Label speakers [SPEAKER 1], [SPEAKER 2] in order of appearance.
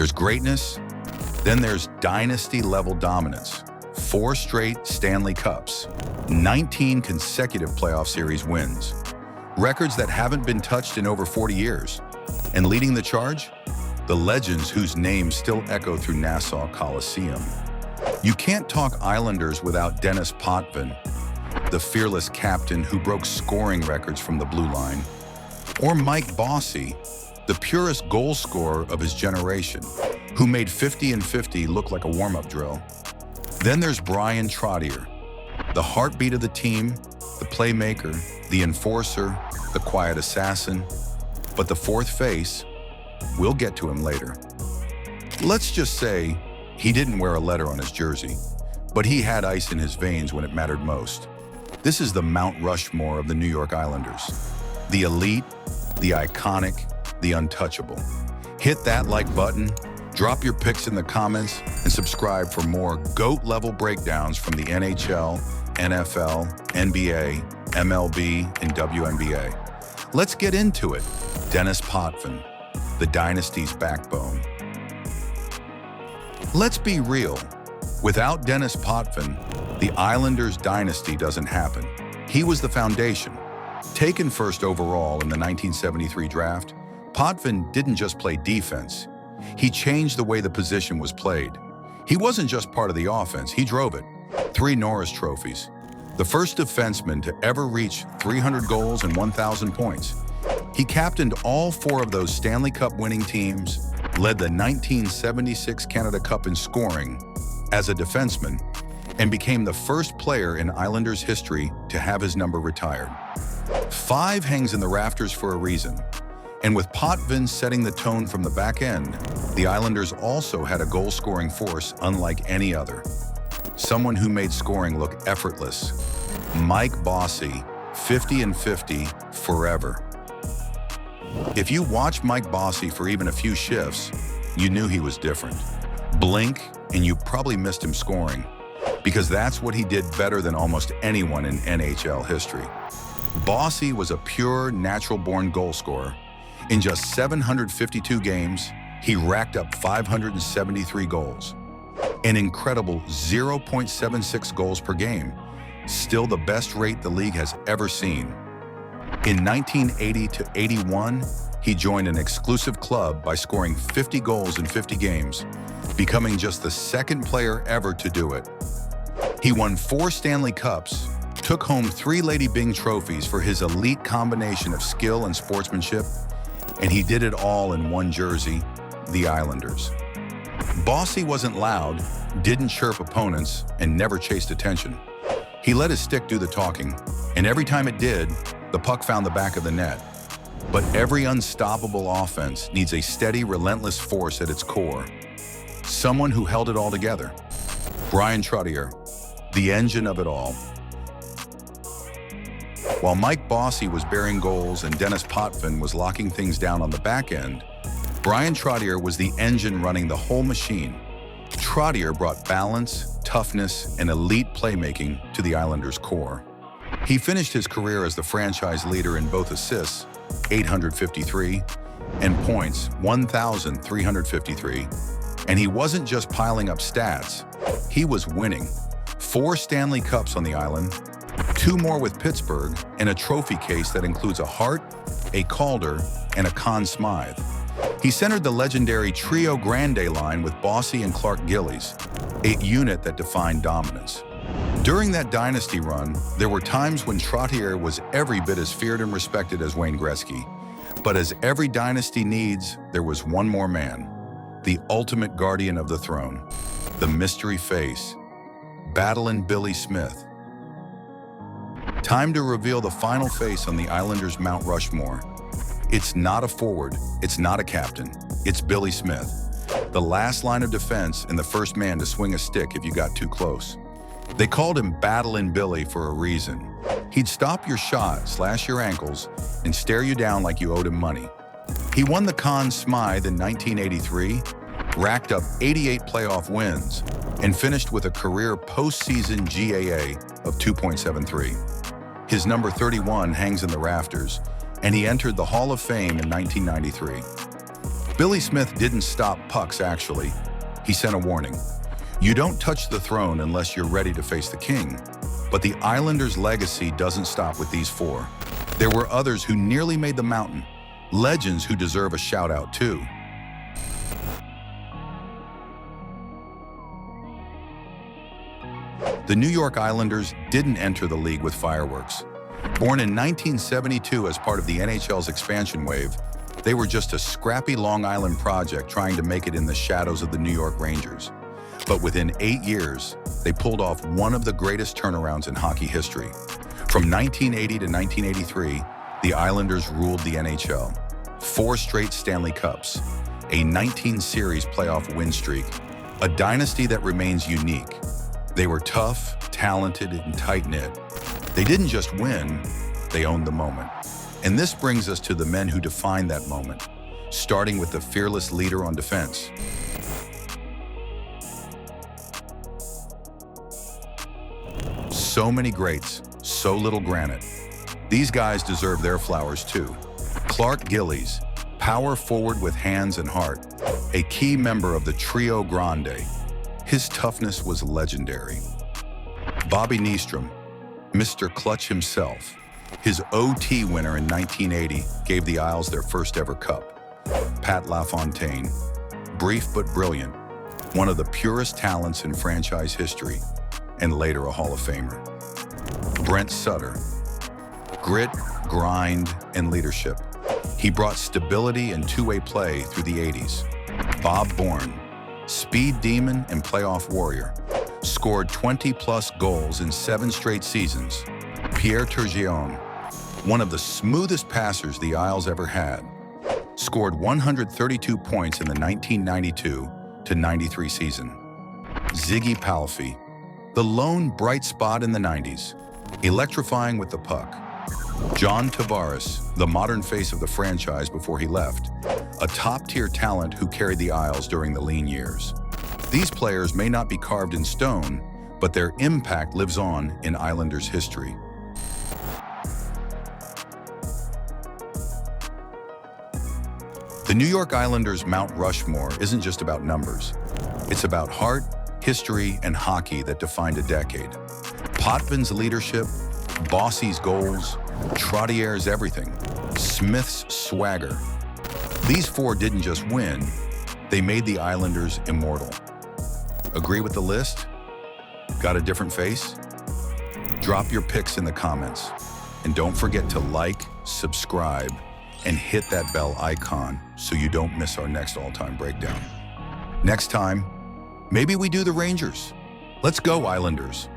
[SPEAKER 1] There's greatness, then there's dynasty-level dominance. 4 straight Stanley Cups, 19 consecutive playoff series wins, records that haven't been touched in over 40 years. And leading the charge? The legends whose names still echo through Nassau Coliseum. You can't talk Islanders without Denis Potvin, the fearless captain who broke scoring records from the blue line, or Mike Bossy, the purest goal scorer of his generation, who made 50 and 50 look like a warm-up drill. Then there's Bryan Trottier, the heartbeat of the team, the playmaker, the enforcer, the quiet assassin. But the fourth face, we'll get to him later. Let's just say he didn't wear a letter on his jersey, but he had ice in his veins when it mattered most. This is the Mount Rushmore of the New York Islanders. The elite, the iconic, the untouchable. Hit that like button, drop your picks in the comments, and subscribe for more GOAT-level breakdowns from the NHL, NFL, NBA, MLB, and WNBA. Let's get into it. Denis Potvin, the dynasty's backbone. Let's be real. Without Denis Potvin, the Islanders dynasty doesn't happen. He was the foundation. Taken first overall in the 1973 draft, Potvin didn't just play defense. He changed the way the position was played. He wasn't just part of the offense, he drove it. 3 Norris trophies. The first defenseman to ever reach 300 goals and 1,000 points. He captained all 4 of those Stanley Cup winning teams, led the 1976 Canada Cup in scoring as a defenseman, and became the first player in Islanders history to have his number retired. 5 hangs in the rafters for a reason. And with Potvin setting the tone from the back end, the Islanders also had a goal-scoring force unlike any other. Someone who made scoring look effortless. Mike Bossy, 50 and 50 forever. If you watched Mike Bossy for even a few shifts, you knew he was different. Blink, and you probably missed him scoring, because that's what he did better than almost anyone in NHL history. Bossy was a pure, natural-born goal scorer. In just 752 games, he racked up 573 goals. An incredible 0.76 goals per game, still the best rate the league has ever seen. In 1980 to 81, he joined an exclusive club by scoring 50 goals in 50 games, becoming just the 2nd player ever to do it. He won 4 Stanley Cups, took home 3 Lady Byng trophies for his elite combination of skill and sportsmanship, and he did it all in one jersey, the Islanders. Bossy wasn't loud, didn't chirp opponents, and never chased attention. He let his stick do the talking, and every time it did, the puck found the back of the net. But every unstoppable offense needs a steady, relentless force at its core. Someone who held it all together. Bryan Trottier, the engine of it all. While Mike Bossy was bearing goals and Denis Potvin was locking things down on the back end, Bryan Trottier was the engine running the whole machine. Trottier brought balance, toughness, and elite playmaking to the Islanders' core. He finished his career as the franchise leader in both assists, 853, and points, 1,353. And he wasn't just piling up stats, he was winning. 4 Stanley Cups on the island, 2 more with Pittsburgh, and a trophy case that includes a Hart, a Calder, and a Conn Smythe. He centered the legendary Trio Grande line with Bossy and Clark Gillies, a unit that defined dominance. During that dynasty run, there were times when Trottier was every bit as feared and respected as Wayne Gretzky. But as every dynasty needs, there was one more man, the ultimate guardian of the throne, the mystery face, Battling Billy Smith. Time to reveal the final face on the Islanders Mount Rushmore. It's not a forward, it's not a captain, it's Billy Smith, the last line of defense and the first man to swing a stick if you got too close. They called him Battlin' Billy for a reason. He'd stop your shot, slash your ankles, and stare you down like you owed him money. He won the Conn Smythe in 1983, racked up 88 playoff wins, and finished with a career postseason GAA of 2.73. His number 31 hangs in the rafters, and he entered the Hall of Fame in 1993. Billy Smith didn't stop pucks, actually. He sent a warning. You don't touch the throne unless you're ready to face the king. But the Islanders' legacy doesn't stop with these four. There were others who nearly made the mountain, legends who deserve a shout-out too. The New York Islanders didn't enter the league with fireworks. Born in 1972 as part of the NHL's expansion wave, they were just a scrappy Long Island project trying to make it in the shadows of the New York Rangers. But within 8 years, they pulled off one of the greatest turnarounds in hockey history. From 1980 to 1983, the Islanders ruled the NHL. 4 straight Stanley Cups, a 19-series playoff win streak, a dynasty that remains unique. They were tough, talented, and tight-knit. They didn't just win, they owned the moment. And this brings us to the men who defined that moment, starting with the fearless leader on defense. So many greats, so little granite. These guys deserve their flowers too. Clark Gillies, power forward with hands and heart, a key member of the Trio Grande. His toughness was legendary. Bobby Nystrom, Mr. Clutch himself. His OT winner in 1980 gave the Isles their first ever cup. Pat LaFontaine, brief but brilliant, one of the purest talents in franchise history, and later a Hall of Famer. Brent Sutter, grit, grind, and leadership. He brought stability and two-way play through the 80s. Bob Bourne, speed demon and playoff warrior, scored 20-plus goals in 7 straight seasons. Pierre Turgeon, one of the smoothest passers the Isles ever had, scored 132 points in the 1992-93 season. Ziggy Palffy, the lone bright spot in the 90s, electrifying with the puck. John Tavares, the modern face of the franchise before he left, a top-tier talent who carried the Isles during the lean years. These players may not be carved in stone, but their impact lives on in Islanders history. The New York Islanders Mount Rushmore isn't just about numbers. It's about heart, history, and hockey that defined a decade. Potvin's leadership, Bossy's goals, Trottier's everything, Smith's swagger. These 4 didn't just win, they made the Islanders immortal. Agree with the list? Got a different face? Drop your picks in the comments. And don't forget to like, subscribe, and hit that bell icon so you don't miss our next all-time breakdown. Next time, maybe we do the Rangers. Let's go, Islanders.